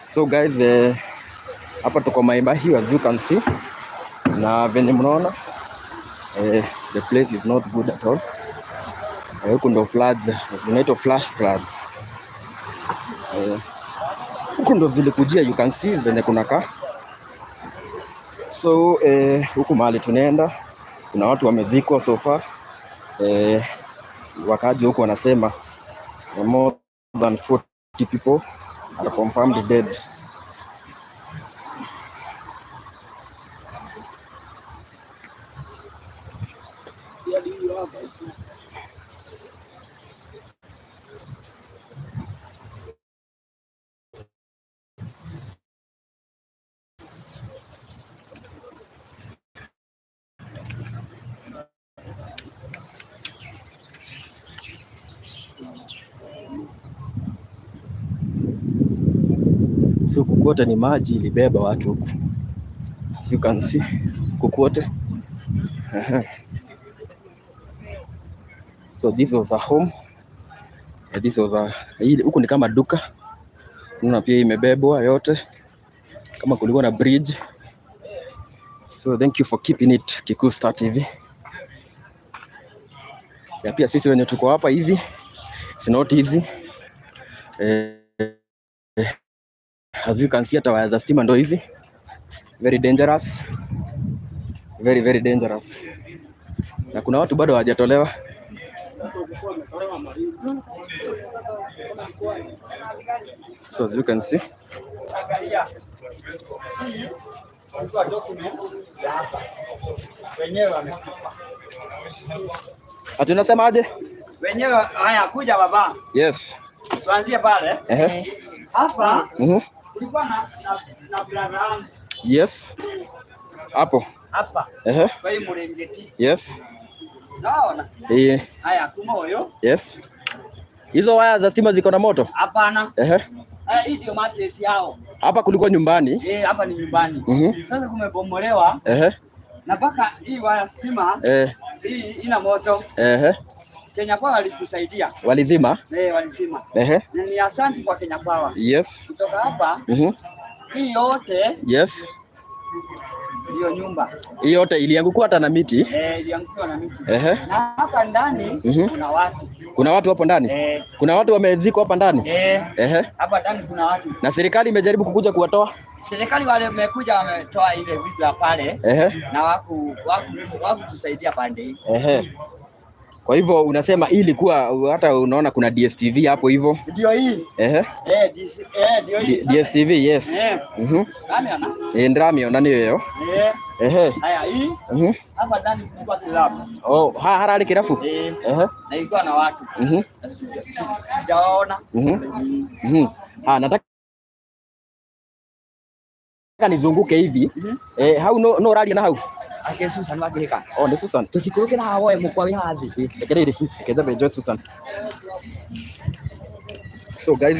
So guys, hapa tuko Maimahiu as you can see, na venye mnaona the place is not good at all. Huku ndo floods, zinaitwa flash floods. Huku ndo zilikujia, you can see venye kunakaa. So huku mahali tunaenda kuna watu wamezikwa so far. Wakaji huku wanasema more than 40 people are confirmed dead. So kukote ni maji ilibeba watu huku. As you can see, kukote. So this was a home. This was a huku ni kama duka. Unaona pia imebebwa yote. Kama kulikuwa na bridge. So thank you for keeping it Kikuyu Star TV. Ya pia sisi wenye tuko hapa hivi, it's not easy. As you can see, hata waya za stima ndo hivi. Very dangerous. Very very dangerous. Na kuna watu bado hawajatolewa. So as you can see, ati unasema aje? Wenyewe haya kuja baba. Yes. Tuanzie pale. Hapa. Kulikuwa na brother. Yes. Hapo. Hapa. Kwa hii Murengeti. Yes. Naona. Haya kumoyo. Yes. Hizo waya za stima ziko na moto? Hapana. Hii ndio mattress yao. Hapa kulikuwa nyumbani? Hapa ni nyumbani. Sasa kumebomolewa. Na mpaka hii waya stima hii ina moto. Kenya Power walitusaidia. Walizima? Walizima. Ni asante kwa Kenya Power. Yes. Kutoka hapa hii yote. Yes. Hiyo nyumba. Hii yote ilianguka hata na miti? Ilianguka na miti. Na hapa ndani kuna watu. Kuna watu hapo ndani? Kuna watu wamezikwa hapa ndani? Hapa ndani kuna watu. Na serikali imejaribu kukuja kuwatoa? Serikali wale wamekuja wametoa ile vitu ya pale na waku tusaidia pande hii. Kwa hivyo unasema hii ilikuwa hata unaona kuna DSTV hapo hivyo? Ndio hii. Ndio hii. DSTV, yes. Ndramio nani hiyo? Haya hii. Hapa ndani kulikuwa kilabu. Harali kirafu. Na ilikuwa na watu. Sijaona. Nataka nizunguke hivi. Hau no rali na hau. Ake Susan wageka. Ni Susan. Tukikuruke na hawa mkwa wihathi. Tekelele. Kezabe Joy Susan. So guys,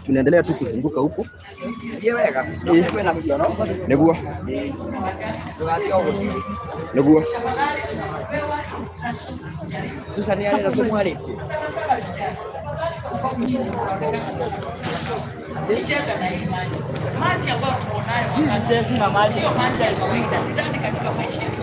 tunaendelea tu kuzunguka huko. Yeweka. Na mjano. Negua. Negua. Susan yale na kumwali. Nicheza na imani. Maji ambayo tunayo wakati na maji ya kawaida sidhani katika maisha yetu.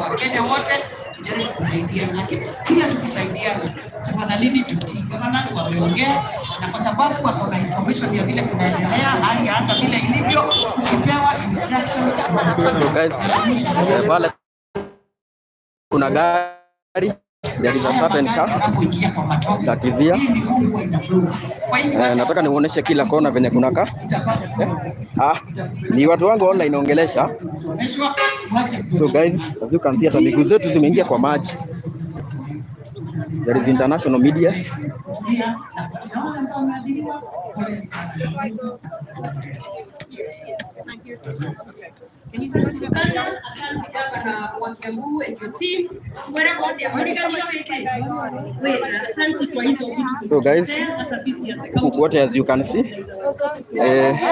Wakenya wote tujaribu kusaidiana, lakini pia tukisaidiana, tafadhalini tutii. Governors wameongea, na kwa sababu wako na information ya vile kunaendelea, hali ya anga vile ilivyo, ukipewa instructions pale kuna gari Kakizia. Nataka niuoneshe kila kona venye kunakaa. Ni watu wangu online ongelesha. So guys, as you can see, hata miguu zetu zimeingia kwa maji. There is international media. So guys, huku wote as you can see,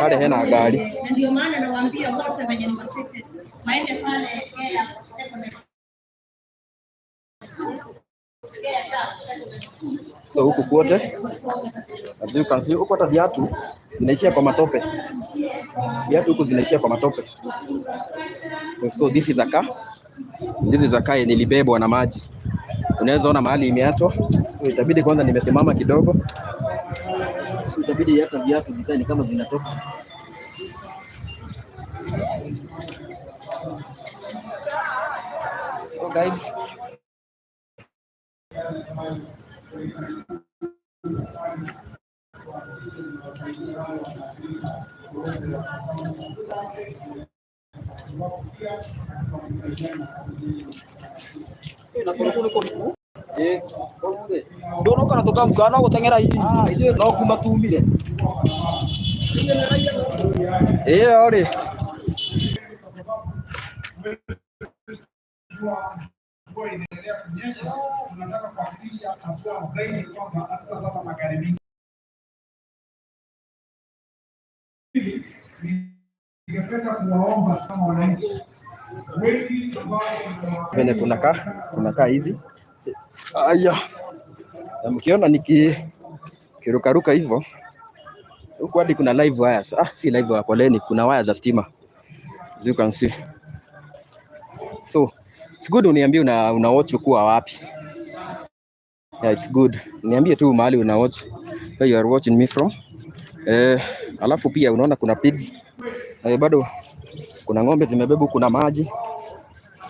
pale hena gari. Ndio maana nawaambia wote wenye ni affected maende pale So huku kwote as you can see, huku hata viatu zinaishia kwa matope. Viatu huku zinaishia kwa matope. So this is a car. This is a car yenye ilibebwa na maji. Unaweza ona mahali imeachwa. So itabidi kwanza nimesimama kidogo. Itabidi hata viatu zikae kama zinatoka. So guys, ndono kana toka mkana gutengera hii no kuma tumire ori inaendelea kunyesha, tunataka kuhakikisha haswa zaidi kwamba hatutapata magari mengi. Ningependa kuwaomba sana wananchi wengi venye kunakaa hivi. Aya, mkiona nikirukaruka hivyo huku hadi kuna live wires. Si live wire, poleni, kuna waya za stima as you can see. So it's good uniambie una watch kuwa wapi. Yeah, it's good. Niambie tu mahali una watch. Where you are watching me from. Alafu pia unaona kuna pigs. Bado kuna ng'ombe zimebebu, kuna maji.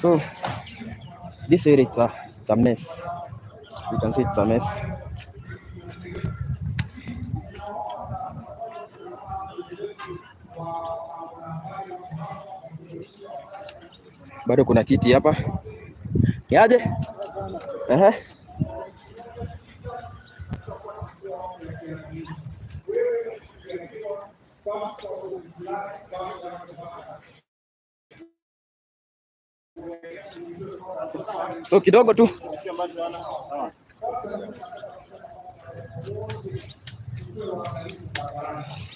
So this area is a mess. You can see it's a mess. Bado kuna kiti hapa. Yaje? So kidogo tu.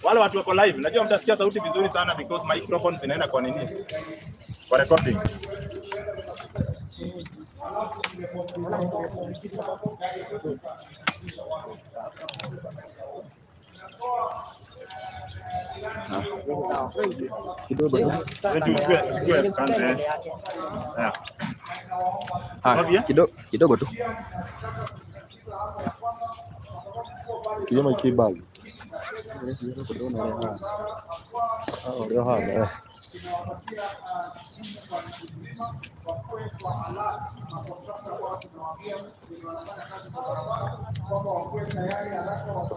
Wale watu wako live, najua mtasikia sauti vizuri sana because microphones zinaenda kwa nini? Kwa recording. Kidogo tu. Kidogo tu. Kijana kibali.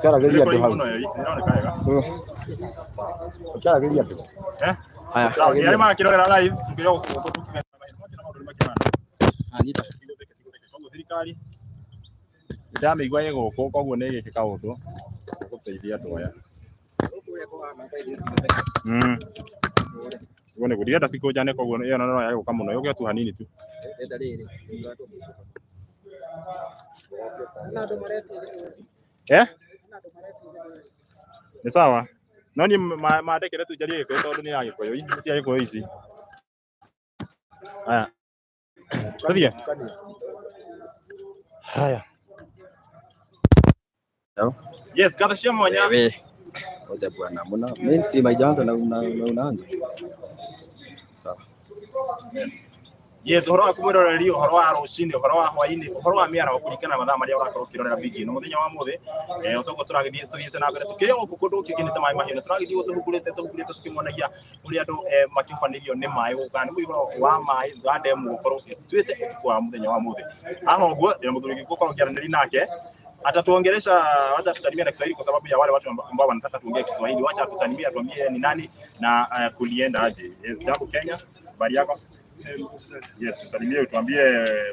Cara que dia tu cara que dia tu haya yale ma kirogera live tukio thirikari ndame igwa yego koguo nĩ gĩkĩ kaũndũ gũteithia andũ aya Ngone kudireta siku jane koguo ĩyo no ya gũka mũno yũke tu hanini tu ni sawa no ni maandĩkĩre tu njarie gĩkũyũ tondũ nĩ ya gĩkũyũ ici cia gĩkũyũ ici haya tuthie haya yes kada shia mwanya wewe oja bwana mbona mainstream haijaanza na unaanza sawa yes horo akumuroreri horo wa rucini horo wa hwaini horo wa miara kurikana mathaa maria urakorwo kirorera bigi no muthenya wa muthe utongo turagithie na mbere tukire oku kundu kikinite mai mahino turagithie tuhukurite tukimonagia uri andu makifanirio ni mai gukana muihoro wa mai wa demu gukorwo twite kwa muthenya wa muthe aho guo ndio muthuri gukorwo kiaraniri nake atatuongelesha. Wacha tusalimie na Kiswahili kwa sababu ya wale watu ambao wanataka tuongee Kiswahili. Wacha tusalimie, atuambie ni nani na kulienda aje. Yes, jambo Kenya, habari yako? Yes, tusalimie, utuambie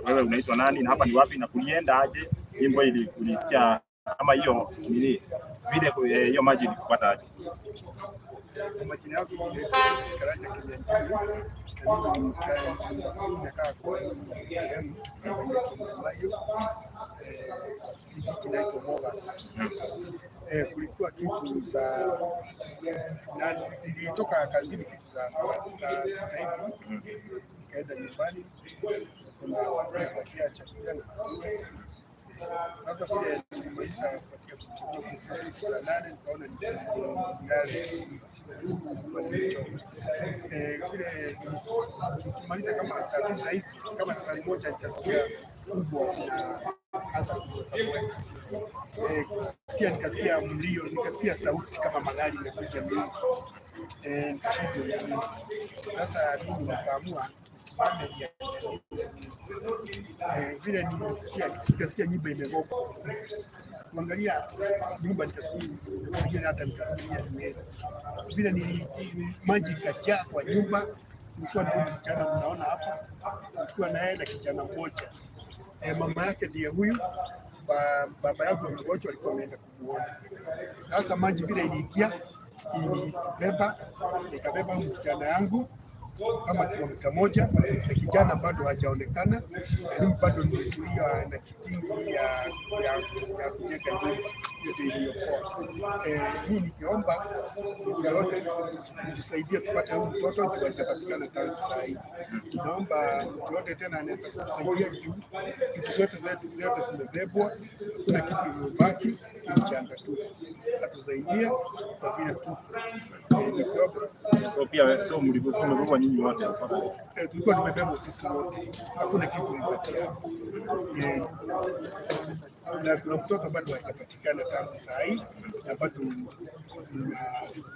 wewe unaitwa nani na hapa ni wapi na kulienda aje. Nyimbo ili ulisikia ama hiyo nini vile hiyo maji ilikupata aje? Majina yako ni Karaja Kinyanjui. Nimekaa kwa sehemu ambayo kijiji kinaitwa Mogas. Kulikuwa kitu za na nilitoka kazini kitu za sita hivi nikaenda nyumbani kupatia chakula na sasa vile nilimaliza kupatia chakula kitu za 8 nikaona nilale vile nikimaliza kama saa 9 hivi kama saa 1 nikasikia kubwa hasa nikasikia mlio, nikasikia sauti kama magari imekuja mengi. Nikashindwa sasa mimi nikaamua nisimame vile nikasikia nyumba imegoka. Kuangalia nyumba nikasikia hata nikafikiria niwezi. Vile maji ikajaa kwa nyumba, nilikuwa na msichana mnaona hapa, nilikuwa naye na kijana mmoja. Mama yake ndiye huyu, baba yangu mgonjwa alikuwa ameenda kumuona. Sasa maji vile iliingia nikabeba msichana yangu kama kilomita moja, na kijana bado hajaonekana, elimu bado nimezuia na kitingi ya kujenga nyumba yote iliyokuwa. Mimi nikiomba mtu yote nisaidie kupata huyu mtoto ndio hajapatikana tangu saa hii. Naomba mtu yote tena anaweza kusaidia juu vitu zote zimebebwa, kuna kitu kimebaki kimechanga tu, atusaidie kwa vile tu so pia so mlivyokuwa nyinyi wote tulikuwa tumebeba sisi wote, hakuna kitu kimebaki hapo. Na kuna mtoto bado hajapatikana tangu saa hii, na bado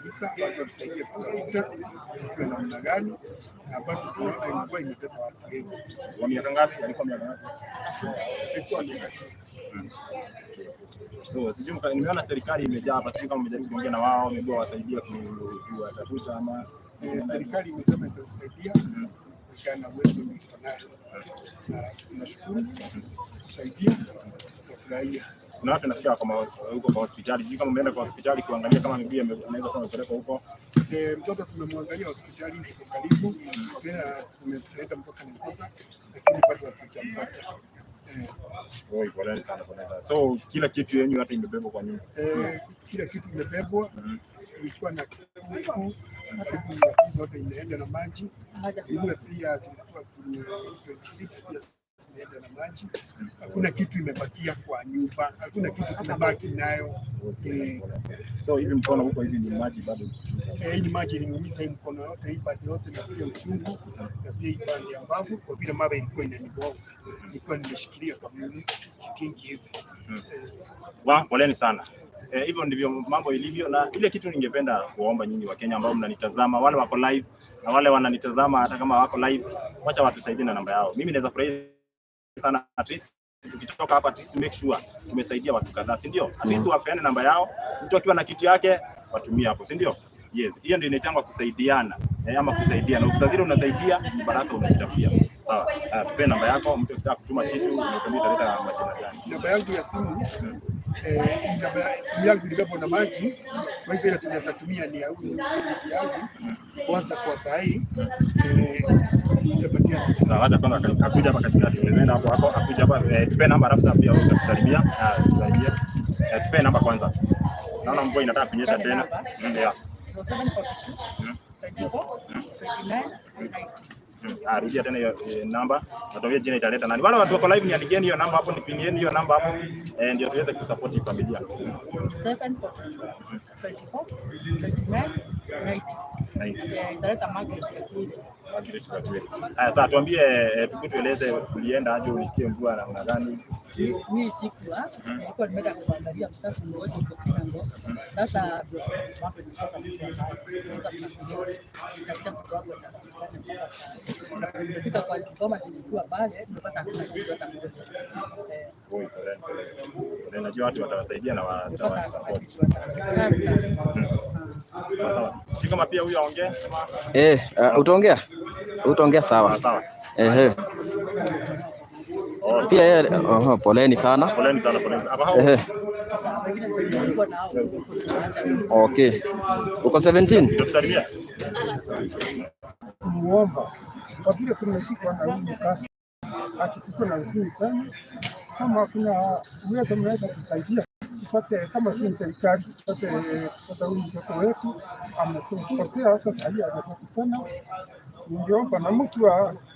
visa watu watusaidie kutafuta tujue namna gani, na bado tunaona ilikuwa imebeba watu wengi. Wa miaka ngapi? Alikuwa miaka ngapi? Alikuwa miaka 9. So sijui nimeona serikali imejaa hapa, sijui kama mmejaribu kuongea na wao, wamekuwa wasaidia kuwatafuta ama serikali imesema itasaidia kana uwezo niko nayo. Tunashukuru kusaidia, kufurahia. Kuna watu nasikia kama huko kwa hospitali, sijui kama umeenda kwa hospitali kuangalia kama miguu inaweza kuwa imepelekwa huko. Mtoto tumemwangalia hospitali ziko karibu, tena tumeenda mpaka Mombasa, lakini bado hatujampata. Poleni sana. So kila kitu yenyu hata imebebwa kwa nyumba. Kila kitu imebebwa. Ilikuwa na kuku, hata zote inaenda na maji. Ile pia zilikuwa 26 pia zinaenda na maji. Hakuna kitu imebakia kwa nyumba, hakuna kitu kimebaki nayo. So hivi mkono huko hivi ni maji bado. Hii maji ilimuumiza hii mkono yote, hii pande yote nasikia uchungu, na pia hii pande ya mbavu kwa vile mawe ilikuwa inanigonga. Nilikuwa nimeshikilia kama kingi hivi. Poleni sana. Hivyo ndivyo mambo ilivyo, na ile kitu ningependa kuomba nyinyi wa Kenya ambao mnanitazama, wale wako live na wale wananitazama hata kama wako live, wacha watusaidie na namba yao. Mimi naweza furahi sana at least tukitoka hapa, at least make sure tumesaidia watu kadhaa, si ndio? At least wapeane namba yao, mtu akiwa na kitu yake watumie hapo, si ndio? Yes, hiyo ndio inaitwa kusaidiana, ama kusaidiana. Ukisazira unasaidia, baraka unajitafutia. Sawa. Tupe namba yako, mtu akitaka kutuma kitu unatumia taleta majina gani? Namba yangu ya simu simu yangu ilibebwa na maji, kwa hivyo tunaweza tumia ni yangu kwanza kwa saa hii. Acha kwanza akuja hapa katikati, tunaenda hapo akuja hapa, tupe namba alafu pia utakusalimia. Tupe namba kwanza. Naona mvua inataka kunyesha tena. Ndio. 0742 rudia tena hiyo namba, natokea jina italeta nani. Wale watu wako live niandikieni hiyo namba hapo, nipinieni hiyo namba hapo, ndio tuweze kusupport familia. 0742 italeta Margaret. Sasa tuambie, tueleze ulienda aje, unisikie mvua namna gani? Mimi siku nilikuwa nimeenda kuangalia msasa mmoja huko Kinango. Sasa mambo nilitoka nilipata kwa kama tulikuwa pale nimepata najua watu watawasaidia na watawasupport. Sawa. Kama pia huyu aongee utaongea? Utaongea sawa. Sawa. Pia yeye poleni sana. Poleni sana. Okay. Uko 17? Tusalimia. Tumuomba kwa vile tumeshikwa na hii mkasa, akituko na usuni sana, kama kuna uwezo mnaweza kusaidia tupate, kama si serikali tupate huyu mtoto wetu amepotea, hata sasa anapatikana. Ningeomba na mtu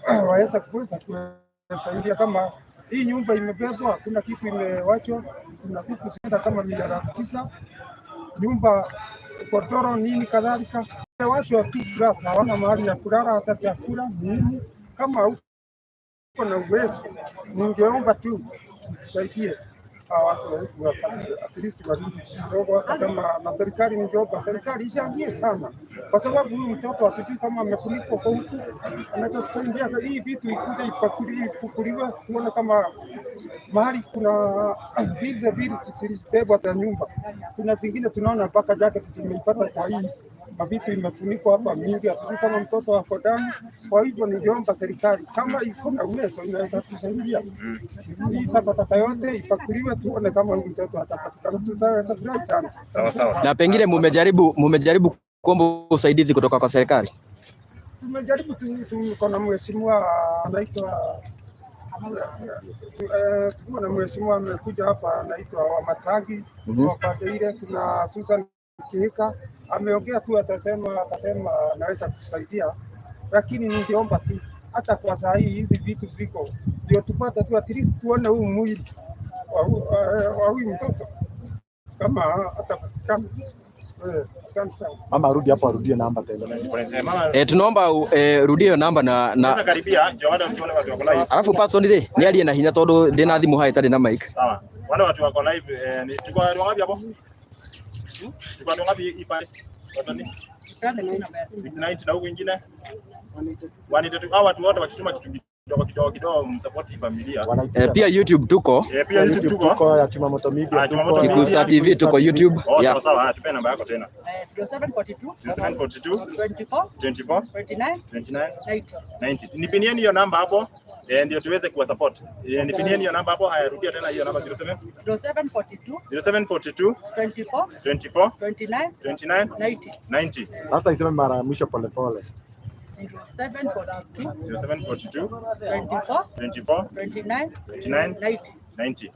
waweza kusaidia, kama hii nyumba imebebwa, kuna kitu imewachwa, kuna kitu senda kama 900, nyumba godoro nini kadhalika, watu wa kifra hawana mahali ya kulala, hata chakula nini. Kama uko na uwezo, ningeomba tu tusaidie watu wetu, at least warudi kidogo. Kama na serikali, ningeomba serikali ishangie sana, kwa sababu huyu mtoto atujui kama amefunikwa kwa huku, anatosaidia hii vitu ikuje ipakuliwe, tuone kama mahali kuna vize vitu zilizobebwa za nyumba. Kuna zingine tunaona mpaka jacket tumeipata, kwa hii vitu imefunikwa hapa mingi, hatujui kama mtoto wako ndani. Kwa hivyo ningeomba serikali kama iko na uwezo inaweza kusaidia hii takataka yote ipakuliwe, tuone kama huyu mtoto atapatikana, tutaweza furahi sana. Sawa. Na pengine mumejaribu kuomba usaidizi kutoka kwa serikali? Tumejaribu, tuko na mheshimiwa anaitwa tuko na mheshimiwa amekuja hapa anaitwa Wamatagi kwa pande ile. Kuna Susan Kihika ameongea tu, akasema naweza kutusaidia, lakini ningeomba tu hata kwa saa hii hizi vitu ziko ndio tupata tu, at least tuone huu mwili wa huyu mtoto kama atapatikana. Asante sana. Mama arudi hapo, arudie namba tena. Tunaomba rudie namba na sasa karibia ndio wale watu wako live. Alafu person ile ni aliye na hinya tondu ndina thimu hai tari na mic. Sawa. Wale watu wako live ni tuko ngapi hapo? Tuko ngapi ipale? Wasani? 69 na huko wengine? Wanitatu hao watu wote wakituma kitu kidogo msupport familia. Pia YouTube tuko. Pia YouTube tuko ya Chumamoto Media. Kikusa TV tuko YouTube. Sawa sawa, tupe namba yako tena. 0742 24 29 90. Nipinieni hiyo namba hapo ndio tuweze kuwa support. Nipinieni hiyo namba hapo. Haya, rudia tena hiyo namba 0742 24 29 90. Sasa iseme mara ya mwisho pole pole. 0742 24 29 90.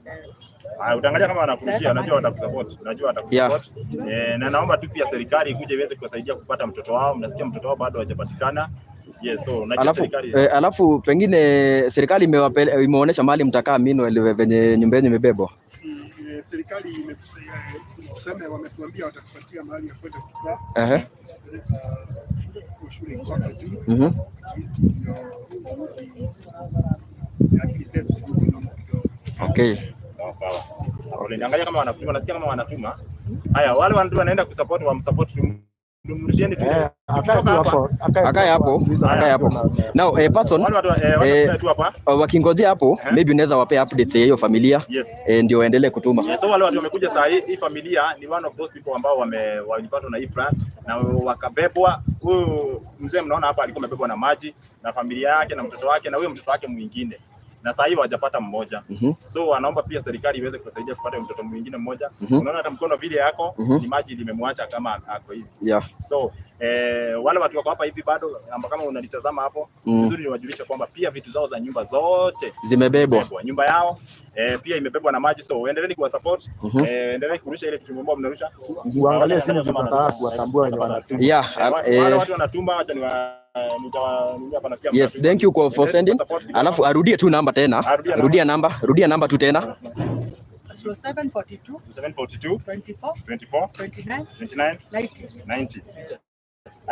Utaangalia kama wanakurushia, najua watakusupport. Na naomba tu pia serikali ikuje iweze kuwasaidia kupata mtoto wao. Mnasikia mtoto wao bado hajapatikana. Yes, so najua serikali. Alafu pengine serikali imeonyesha mahali mtakaa mino venye nyumba yenu imebebwa. Serikali imesema wametuambia watakupatia mahali ya kwenda kukaa. Shule iko hapa juu. Okay. Sawa. Angalia kama wanatuma, nasikia kama wanatuma. Haya, wale wanaenda kusupport wa msupport tumrushieni tu. Akae hapo. Now person wakingojea hapo, maybe unaweza wapea updates ya hiyo familia. Ndio waendelee kutuma. So wale watu wamekuja saa hii familia ni one of those people ambao walipatwa na hii flood na wakabebwa. Huyu mzee mnaona hapa alikuwa amebebwa na maji na familia yake na mtoto wake na huyo mtoto wake mwingine. Na sasa hivi hawajapata mmoja. So wanaomba pia serikali iweze kusaidia kupata mtoto mwingine mmoja. Unaona hata mkono vile yako ni maji limemwacha kama ako hivi. So wale watu wako hapa hivi bado kama unalitazama hapo vizuri, niwajulishe kwamba pia vitu zao za nyumba zote zimebebwa. Nyumba yao pia imebebwa na maji, so endelee kuwa support. Endelee kurusha ile kitu mbona mnarusha. Uangalie simu tunataka kuwatambua wenye wanatuma. Wale watu wanatuma, acha yes, thank you for sending. Alafu arudie tu namba tena. Rudia namba tu tena. 0742 24 29 90.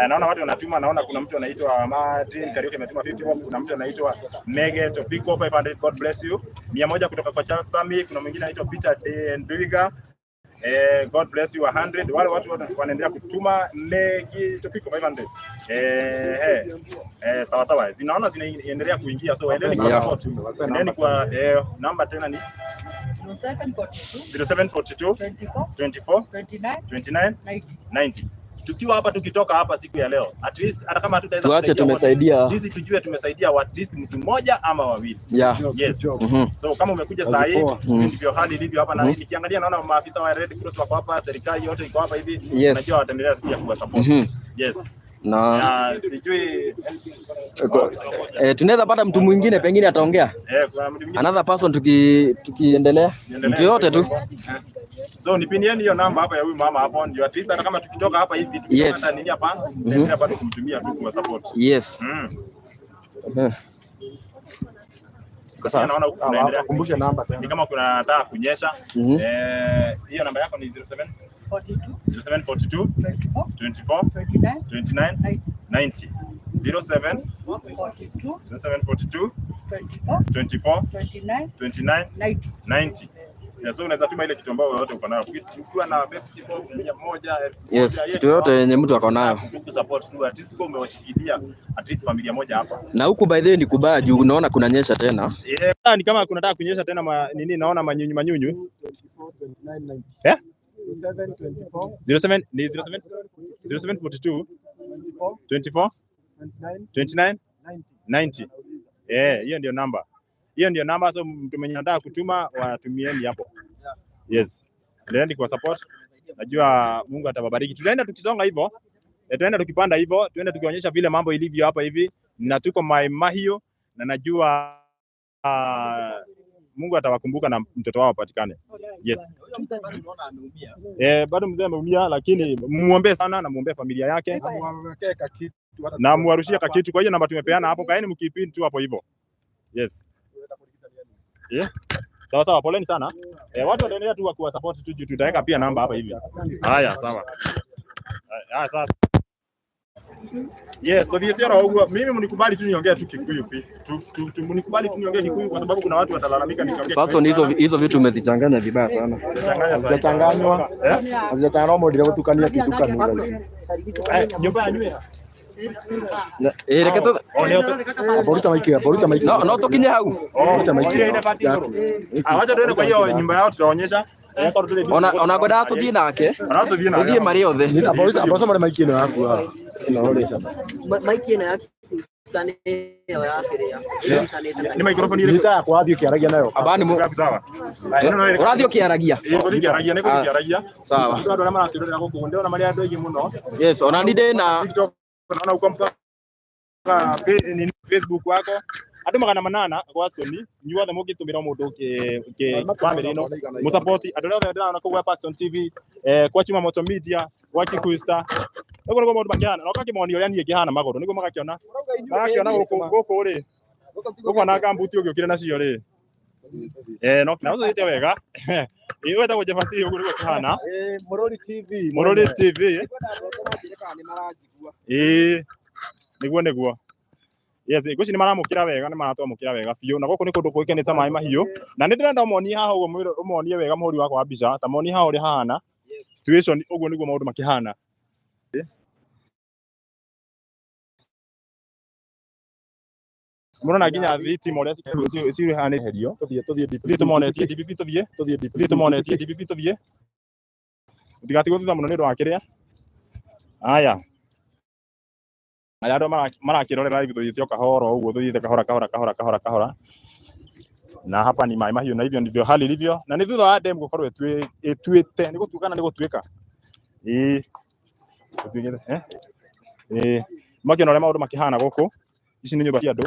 Naona watu wanatuma, naona kuna mtu anaitwa Martin Kariuki ametuma 50 bob, kuna mtu anaitwa Mege Topiko 500, God bless you. 100 kutoka kwa Charles Sami, kuna mwingine anaitwa Peter Nduiga, God bless you 100. Wale watu wanaendelea kutuma Mege Topiko 500. Sawa. Zinaona zinaendelea kuingia, so endelea kwa support. Endeni kwa namba tena ni 0742 24 29 90. Tukiwa hapa tukitoka hapa siku ya leo, at least hata kama hatutaweza tuache tumesaidia, sisi tujue tumesaidia at least mtu mmoja ama wawili. Yes. So kama umekuja saa hii ndivyo hali ilivyo hapa na nikiangalia naona maafisa wa Red Cross wako hapa, serikali yote iko hapa hivi, najua wataendelea pia kuwa support. Yes. Na sijui tunaweza pata mtu mwingine pengine ataongea. Another person tukiendelea. Mtu yote tu. So nipinieni hiyo namba hapa ya huyu mama hapo, ndio at least hata kama tukitoka hapa hivi tukipata nini hapa, ndio bado kumtumia tu kwa support. Yes. Sasa naona unaendelea kukumbusha namba tena. Ni kama kuna nataka kunyesha. Hiyo namba yako ni 0742 24 29 90. 0742 24 29 90. So unaweza tuma ile kitu ambayo yote uko nayo. Ukiwa na 50 100 yes, kitu yote yenye mtu ako nayo. Support tu at least umewashikilia at least familia moja hapa. Na huku by the way ni kubaya juu unaona kuna nyesha tena. Ni kama kunataka kunyesha tena nini, naona manyunyu. 07 ni 0742 24 29 90. Hiyo ndio namba. So mtu mwenye anataka kutuma watumieni hapo. Yes. Ndio kwa support. Najua Mungu atawabariki. Tunaenda tukisonga hivyo. Tunaenda tukipanda hivyo, tunaenda tukionyesha vile mambo ilivyo hapa hivi. Na tuko Mahio na najua Mungu atawakumbuka na mtoto wao apatikane. Yes. Bado mzee ameumia, lakini muombe sana na muombe familia yake. Na muwarushie kakitu. Kwa hiyo namba tumepeana hapo, kaeni mkipin tu hapo hivyo. Yes. Sawa, poleni sana. Watu wataendelea tu kuwa support tu, tutaweka pia namba hapa hivi. Haya, sawa. Sasa. Yes, mimi mnikubali tu niongee tu Kikuyu pia. Mnikubali tu niongee Kikuyu kwa sababu kuna watu watalalamika nikiongea. Sasa hizo vitu umezichanganya vibaya sana. Hazijachanganywa. Hazijachanganywa ndio kutukania kitu kama hizo. Nyumba ya nywele. Reke tu Boruta maiki. No tukinye hau. Boruta maiki. Awacha tuende kwa hiyo nyumba yao tutaonyesha. Ona ngoda tuthie nake. Ona tuthie nake. Tuthie mari othe. Nita boruta boso mari maiki no yaku. Maiki ino yaku tani yo ya kiria. Ni microphone ile. Nita kwa athio kiaragia nayo. Abani mu sawa. Urathio kiaragia. Kiaragia niko kiaragia. Sawa. Ndio ndo mara kirore yako kuondoa na mali ya dogi muno. Yes, ona ndi na naona uko mpaka Facebook wako andu 800 kwa Sony nyuothe mugitumira mundu ke family no mu support andu othe ndana kwa Paxson TV kwa Chuma Moto Media kwa Kikuista ugo ngo mundu makiana no kakimoni uria nie kihana magoro niguo magakiona guku ri guko na kambuti ugiukire nacio ri no kina uthite wega weta go jefasi ugu niguo kihana Murori TV niguo yes iguci ni maramukira wega ni maratwamukira wega biu na guku ni kundu kuikenete mai mahiu na ni ndirenda moni haha uguo umonie wega muhuri wako wa bica ta moni haha uri hana situation uguo niguo maundu makihana murona nginya thiti moria ciru hana herio tuthie tumonetie DPP tumonetie DPP tuthie ndigatigo thutha muno ni ndo akiria aya aya ndo marakirorera ithuthite kahoro uguo thuthite kahora na hapa ni mai mahiu na hivyo ndivyo hali ilivyo na ni thutha wa dam gukorwo etuite ni gutukana ni gutuika makiona maundu makihana guku ici ni nyumba cia andu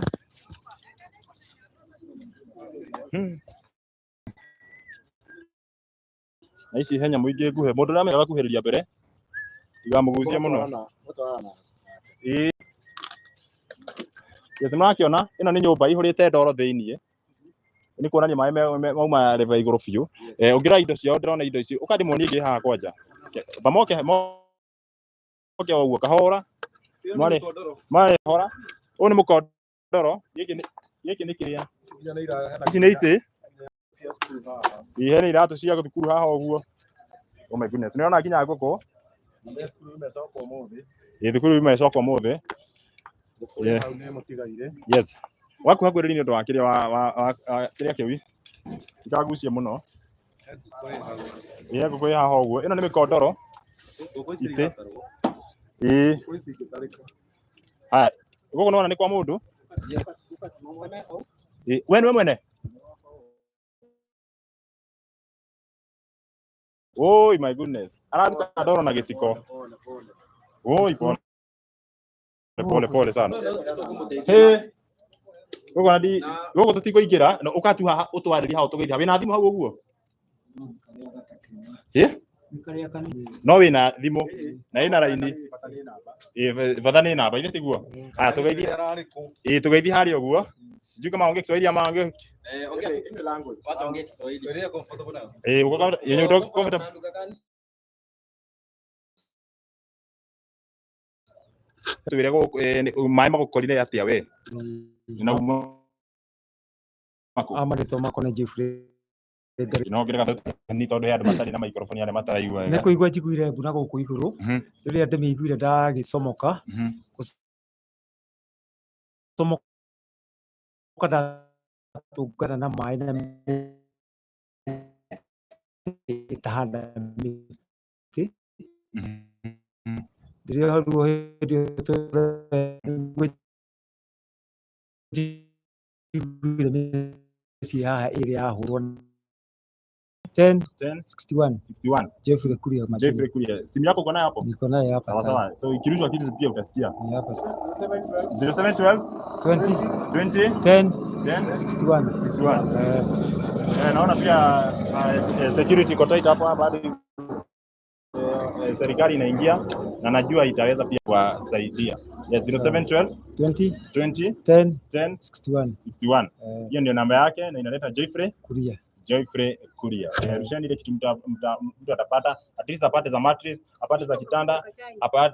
na ici henya muingi nguhe mundu na mega kuhiriria mbere igamugucia muno yes mwakiona ino ni nyumba ihurite ndoro thiini ni kuonania mai mauma reva iguru biu ungira indo ciao ndirona indo ici ukandimonie ngi haha kwanja bamoke uguo kahora mare hora u ni mukondoro giki ni kiria ici ni iti ihene iratu cia thukuru haha uguo oh my goodness niona nginya nguku thukuru imecoka umuthi yes waku hagwiriri ni undu wa kiria wa kiria kiwi ikagucia muno nguku haha uguo ino ni mikondoro iti ha guku nona ni kwa mundu we niwe mwene oh my goodness araruta ndoro na giciko oi pole sana guko ndi guko tutikuingira no ukatu haha utwariri haha tugeithia wina thimu hau uguo no wina thimu na ina raini bata ni namba ile tiguo tugeithie hari uguo sijui kama ongea Kiswahili ama ongea ongea tu language wacha ongea Kiswahili wewe comfortable now uko yenye uko comfortable tuwira go mai magukorire atia we na mako amarito mako na Jeffrey no ngira ni tondu ya matari na microphone ya mataraigua wega ne kuigua njiguire mbuna guku iguru riria ndimiguire ndagicomoka kada tukana na mai na tahanda miti diria haruo hedio si haha area hurwa 1061 Jeffrey Kuria simu yako uko nayo hapo niko nayo hapa sawa so ikirushwa kitu pia utasikia ni hapa 0712 20 10 61 naona pia security iko tight hapa bado serikali inaingia na najua itaweza pia kuwasaidia. Yes, 0712 20 10 61. Hiyo ndio namba yake na inaleta Jeffrey Kuria. Rushani ile kitu mtu atapata, at least apate za mattress, apate za kitanda,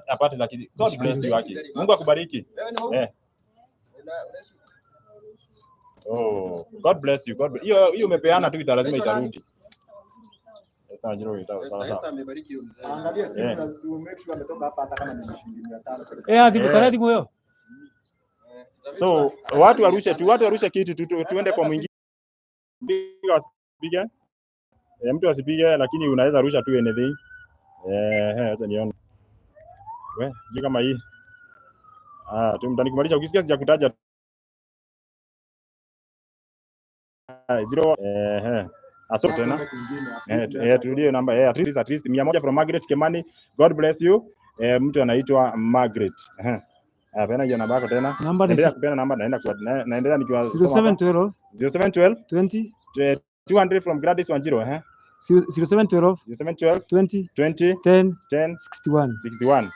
apate za God bless you haki. Mungu akubariki. Oh, God bless you. Hiyo umepeana tu lazima itarudi. Esther Njiro sawa sawa. Angalia simu na tu make sure ametoka hapa hata kama ni shilingi 500. Adhibu karadi moyo. So watu warushe kitu tuende kwa mwingine. Wasipige. Mtu asipige lakini unaweza rusha tu anything. Acha nione. Je kama hii. Tu mtanikubalisha ukisikia sija kutaja 0 asante tena. Turudie namba at least 100 from Margaret Kimani. God bless you. Mtu anaitwa Margaret. Pena hiyo namba yako tena. Endelea kupena namba naendelea nikiwa 0712 20 200 from Gladys Wanjiro 0712 20 10 61.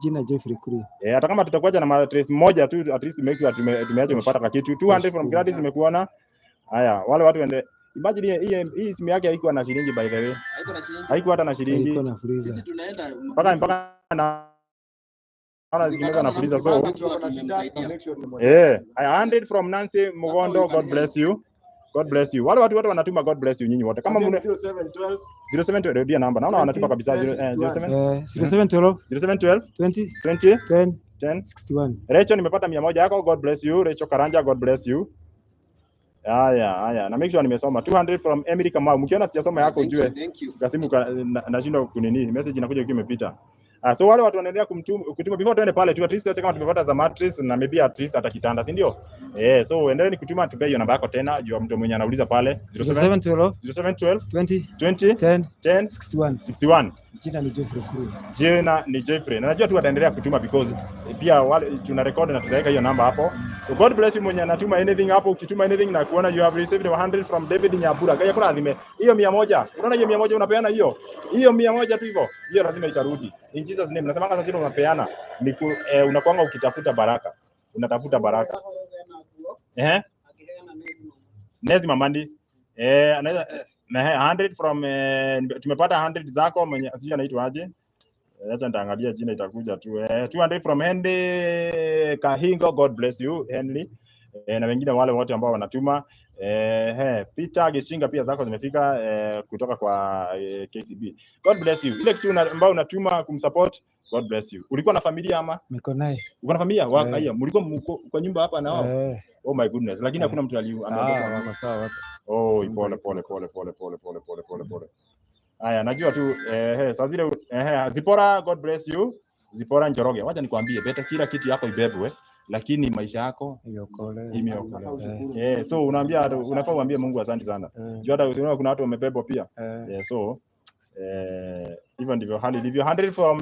Jina Jeffrey Kuri. Hata kama tutakuja na matrace moja tu at least make sure tumeacha umepata kitu 200 from Gladys imekuona. Haya wale watu wende imagine hii simu yake haikuwa na shilingi by the way. Haikuwa hata na shilingi. Sisi tunaenda mpaka zikimeka na freezer so 100 from Nancy Mugondo. God bless you. God bless you. Wale watu wanatuma God bless you nyinyi wote. Kama 0712 ndio namba. Naona wanatuma kabisa 0712 20 10 61. Rachel nimepata 100 yako. God bless you. Rachel Karanja, God bless you. Haya. Na make sure nimesoma 200 from Emily Kamau. Mkiona sijasoma yako ujue. Kasimu nashindwa kunini. Message inakuja ikiwa imepita. So wale watu wanaendelea kutuma before tuende pale tu at least kama tumepata za mattress na maybe at least hata kitanda, si ndio? So endeleeni kutuma tupe hiyo namba yako tena juu mtu mwenye anauliza pale 0712 20 10 61. Jina ni Jeffrey. Na najua tu wataendelea kutuma because pia wale tuna record na tutaweka hiyo namba hapo. So God bless you mwenye anatuma anything hapo. Ukituma anything na kuona you have received 100 from David Nyabura. Kaya kuna adhime hiyo 100. Unaona hiyo 100 unapeana hiyo 100 tu hivyo. Hiyo lazima itarudi. In Jesus name. Nasema kama sasa unapeana ni unakuanga ukitafuta baraka. Unatafuta baraka. Nezi Mamandi. Anaweza na 100 from tumepata 100 zako mwenye sijui anaitwa aje. Acha nitaangalia jina itakuja tu. 200 from Henry Kahingo. God bless you Henry. Na wengine wale wote ambao wanatuma. Peter Gishinga pia zako zimefika kutoka kwa KCB. God bless you. Ile kitu ambao unatuma kumsupport. God bless you. Ulikuwa na familia ama? Niko naye. Uko na familia? Haya, mlikuwa kwa nyumba hapa na wao? Oh my goodness. Lakini hakuna mtu ameondoka sawa hapa. Oh, pole. Haya, najua tu saa zile Zipora, God bless you. Zipora Njoroge. Wacha nikwambie, beta kila kitu yako ibebwe, lakini maisha yako imeokolewa. So unaambia unafaa uambie Mungu asante sana. Jua hata unaona kuna watu wamebebwa pia. So hivyo ndivyo hali ilivyo. 100 from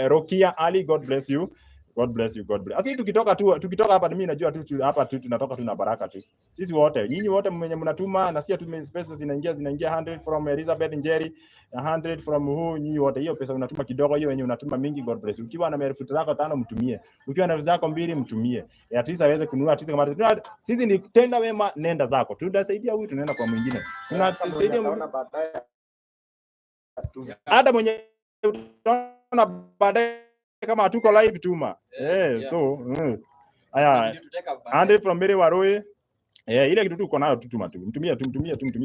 Rokia Ali. God bless you. God bless you. God bless. Asi tukitoka hapa mimi najua tu hapa tu tunatoka tu na baraka tu. Sisi wote, nyinyi wote mwenye mnatuma na sisi tu pesa zinaingia 100 from Elizabeth Njeri, 100 from nyinyi wote. Hiyo pesa unatuma kidogo, hiyo yenye unatuma mingi, God bless. Ukiwa na elfu zako 5 mtumie. Ukiwa na elfu zako 2 mtumie. At least aweze kununua, at least kama sisi ni tenda wema, nenda zako. Tutasaidia huyu, tunaenda kwa mwingine. Tunasaidia baadaye. Hata mwenye utaona baadaye kama hatuko live tuma. So haya 100 from Mary Waroi. Ile kitu tu uko nayo tuma tu. Mtumie.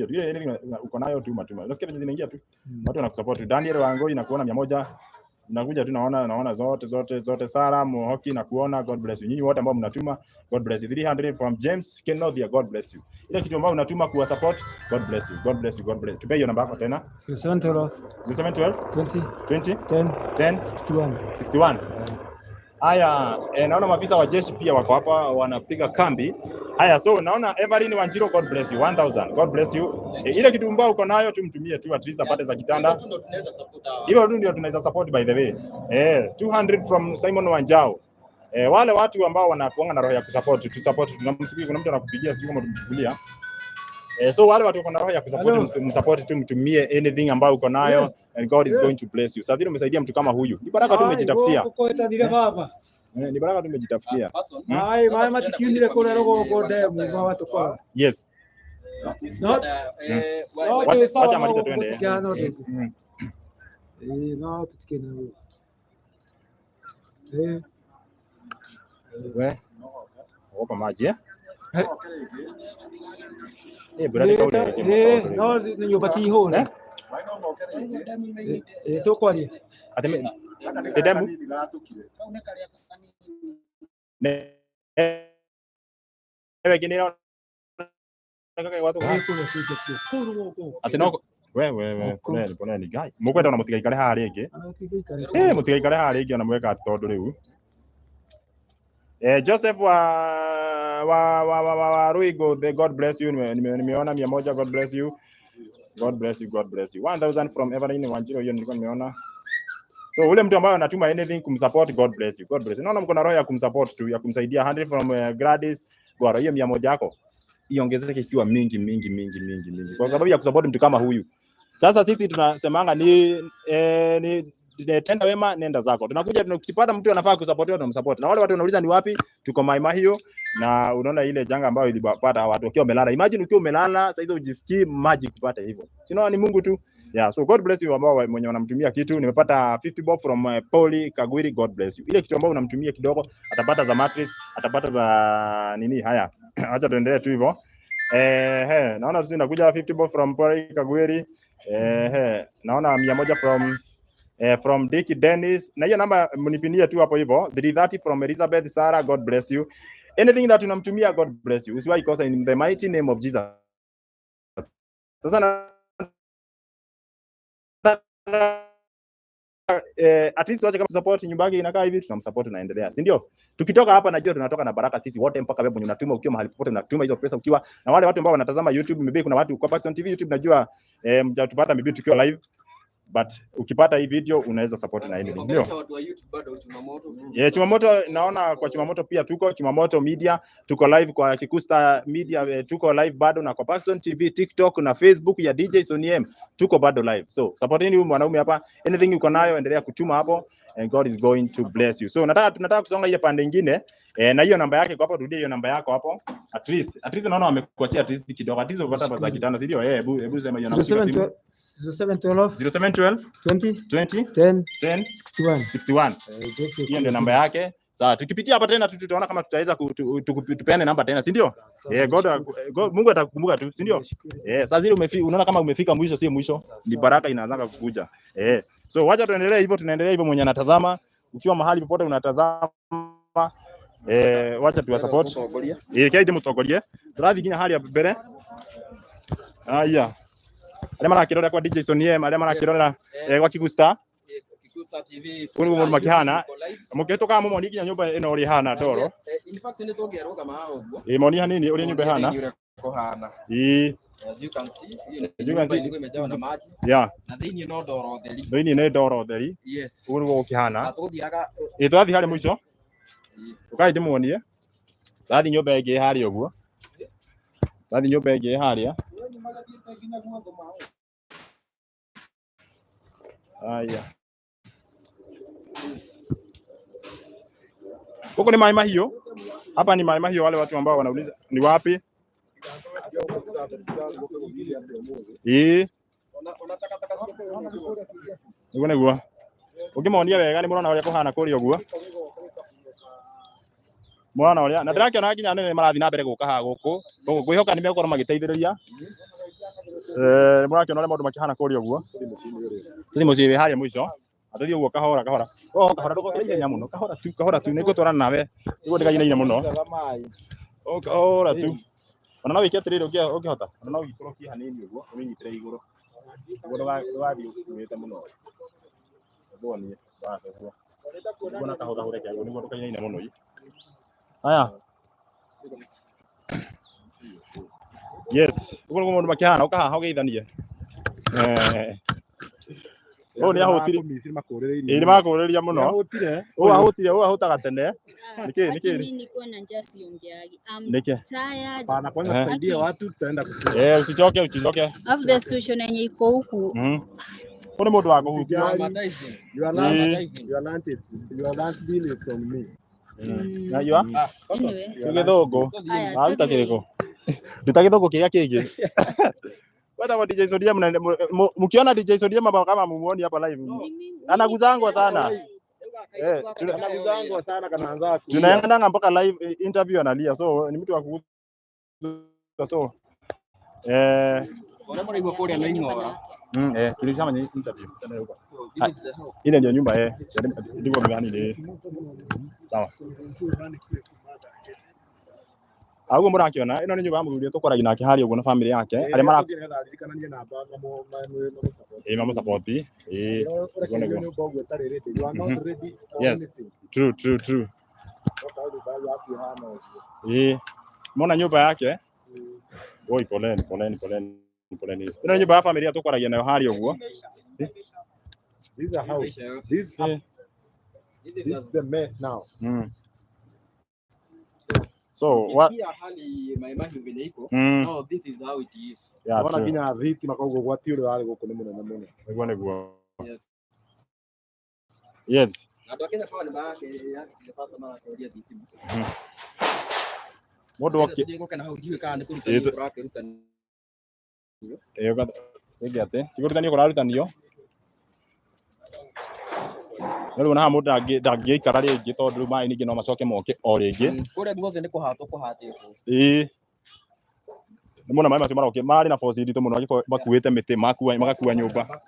Ile yenyewe uko nayo tuma. Unasikia venye zinaingia tu. Watu wanakusupport. Daniel Wangoi na kuona 100. Nakuja tu naona zote Sara Mohoki na kuona. God bless you. Nyinyi wote ambao mnatuma, God bless you. 300 from James Kenodia. God bless you. Ile kitu ambao unatuma kuwa support, God bless you. God bless you. God bless. Tupe hiyo namba yako tena. 0712 20 10 61. Haya, naona maafisa wa jeshi pia wako hapa wanapiga kambi. Haya, so naona Everine Wanjiro, God bless you. 1000. God bless you. Ile kitu mbao uko nayo tumtumie tu at least apate za kitanda. Hivyo ndio tunaweza support by the way. 200 from Simon Wanjao. Wale watu ambao wanakuanga na roho ya kusupport, tu support. Tunamsikia kuna mtu anakupigia sijui kama tumchukulia. So wale watu wako na roho ya kusupport, msupport tu, mtumie anything ambao uko nayo and God is going to bless you. Sasa zile umesaidia mtu kama huyu. Ni baraka tu umejitafutia. Ni baraka tu umejitafutia. Mama tikiundile kuna roho goda mu watu kwa. Yes. Wacha maliza tuende. No tutikena. Opa maji brother no ni yopati ho Tokwaria. Ateme. Edemu. Wewe ati no we poneni gai mukwenda ona mutigaikare haha ringi mutigaikare haha ringi ona mweka tondu riu Joseph wa Ruigo, God bless you. Nimeona 100, God bless you. God bless you, God bless you. 1000 from Evelyn Wanjiro, hiyo nilikuwa nimeona. So ule mtu ambaye anatuma anything kumsupport, God bless you, God bless you. Naona mko na roho ya kumsupport tu, ya kumsaidia. 100 from Gladys, bora hiyo 100 yako iongezeke ikiwa mingi, kwa sababu ya kusupport mtu kama huyu. Sasa sisi tunasemanga ni tenda wema nenda zako. Tunakuja tukipata mtu anafaa kusupportiwa tunamsupport. Na wale watu wanauliza ni wapi? Tuko Mai Mahiu, na unaona ile janga ambayo ilipata watu wakiwa wamelala. Imagine ukiwa umelala sasa hizo ujisikii maji kupata hivyo. Sio ni Mungu tu. Yeah, so God bless you ambao mwenye wanamtumia kitu. Nimepata 50 bob from Pauli Kagwiri, God bless you. Ile kitu ambayo unamtumia kidogo atapata za mattress, atapata za nini haya. Acha tuendelee tu hivyo. Naona sisi nakuja 50 bob from Pauli Kagwiri. Naona 100 from Dicky Dennis. Na hiyo namba mnipinie tu hapo hivyo. 330 from Elizabeth Sarah, God bless you. Anything that unamtumia, God bless you. Usiwahi kosa in the mighty name of Jesus. Sasa at least wacha kama support nyumba yake inakaa hivi, tunamsupport naendelea, si ndio? Tukitoka hapa najua tunatoka na baraka sisi wote, mpaka wewe mwenye unatuma ukiwa mahali popote unatuma hizo pesa ukiwa na wale watu ambao wanatazama YouTube. Maybe kuna watu kwa Paxson TV YouTube najua mtatupata maybe tukiwa live, but ukipata hii video unaweza support na hili ndio. Watu wa YouTube bado Chumamoto. Chumamoto naona kwa Chumamoto pia tuko Chumamoto Media, tuko live kwa Kikusta Media, tuko live bado na kwa Paxson TV, TikTok na Facebook ya DJ Sonny M. Tuko bado live. So supportini huyu mwanaume hapa. Anything uko nayo endelea kutuma hapo and God is going to bless you. So tunataka kusonga ile pande nyingine. Na hiyo namba yake kwa hapo, rudia hiyo namba yako hapo. At least naona wamekuachia at least kidogo. At least upata pesa kitano, si ndio? Hebu sema hiyo namba. 0712 20 10 61. Hiyo ndio namba yake. Sawa, tukipitia hapa tena tutaona kama tutaweza tupeane namba tena, si ndio? God Mungu atakukumbuka tu, si ndio? Sasa zile unaona kama umefika mwisho, si mwisho, ni baraka inaanza kukuja. So wacha tuendelee hivyo, tunaendelea hivyo. Mwenye anatazama ukiwa mahali popote unatazama, wacha tuwa support. Kaidi mutogorie. Turathi ginya hali ya mbere. Aya. Ale marakirora kwa DJ Sonny M, ale marakirora kwa Kikusta TV. Kuni mu makihana. Muketoka mu moni ginya nyumba ino uri hana doro. In fact ni togero kama hao. Moni hanini uri nyumba hana. As you can see, imejaa na maji. Yeah. Na thini no doro theri. Thini ne doro theri. Yes. Uri wo kihana. Atothiaga. Twathi hari mwisho. Ukai ndimuonie. Thathi nyumba ĩngĩ harĩa ũguo. Thathi nyumba ĩngĩ harĩa. Aya. Huko ni Mai Mahiu. Hapa ni Mai Mahiu, wale watu ambao wanauliza ni wapi? Uko negua. Ukimonia wega ni murona ũrĩa kũhana kũrĩa ũguo. Mwana ũrĩa na ndĩrakĩona nginya nene marathi na mbere gũka haha gũkũ. Koguo ngwĩhoka nĩ megũkorwo magĩteithĩrĩria. Mũrakĩona ũrĩa maũndũ makĩhana kũrĩa ũguo. Tũthiĩ mũciĩ wĩ harĩa mũico. Atũthiĩ ũguo kahora. Kahora ndũgokĩrĩria mũno. Kahora tu nĩngũtwarana nawe. Nĩguo ndĩgainaine mũno. Kahora tu. Ona no wĩke atĩrĩrĩ ũngĩhota. Ona no ũgĩkorwo kĩ hanini ũguo. Ũnyitĩre igũrũ. Nĩguo ndũgathiĩ ũkuĩte mũno. Ũguo basi ũguo. Ũguo na kahora kĩaguo nĩguo ndũkainaine mũno. Aya. Yes. Uko mundu makihana ukaha ugeithanie. Ni ahutire Misiri makuuriria. Ni makuuriria muno. Ahutire. Ahutaga tene. Niki. Mimi niko na njaa siongeagi. Bana kwanza tusaidie watu tutaenda kutoka. Usichoke. Of the station yenye iko huku. Kuna mundu wa kuhutia. You are not it on me. Najua? Kigithungu. Aruta kiriko. Nita githungu kiria kingi. Wata kwa DJ Sonny M, mkiona DJ Sonny M kama mumuoni hapa live. Anaguzangwa sana. Anaguzangwa sana kanaanza. Tunaenda mpaka live interview analia. So ni mtu wa kuguza. So Wala mwana igwa kule anaing'ora. Tulishafanya interview. Ile ndio nyumba ndivyo gani ile. Sawa. Aguo murakiona ino ni nyumba muthuri tukoragi nake hari uguo na family yake ari mara mamu support yes true mona nyumba yake oi poleni ino nyumba ya family tukoragia nayo hari uguo. This is a house. This is the mess now. So what? Oh, this is how it is. Yeah. Wana kinya viti makaugo gwati uri wari guku ni munene muno. Niguo niguo. Yes. Yes. Na Kenya kwa ni baake ya pata mara kwa dia viti. Mundu oke. Ndiye kana hau jiwe kana kuruta kurake ruta. Ega ate. Kigurutanio kurarutanio. Nero na mundu ndangĩikara rĩngĩ tondũ rĩu maĩ ningĩ no macoke moke o rĩngĩ. Kũrĩa guothe nĩ kũhatĩtwo. Nĩ mona maĩ macio maroke marĩ na force nditũ mũno makuĩte mĩtĩ magakua nyũmba.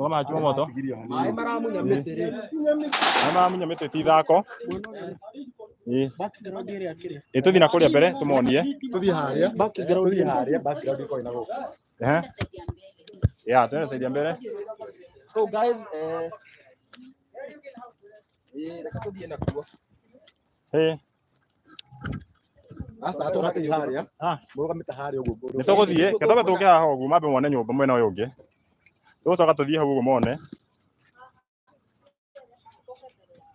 Majua moto. Maĩ maramunya mĩtĩ rĩ. Maĩ maramunya mĩtĩ ti thako. Background ĩrĩa kĩrĩa. Tũthiĩ na kũrĩa mbere tũmonie. Tũthiĩ harĩa. Background iko ina gũkũ. Yeah, tunasaidia mbele. So guys, nakatubia na kuwa. Asa atoka haria. Muruga mitaharia uguo. Nitoguthie, ketoka tuke haho uguo mabe mone nyumba mwena uyu ungi. Tucoka tuthie hau uguo mone.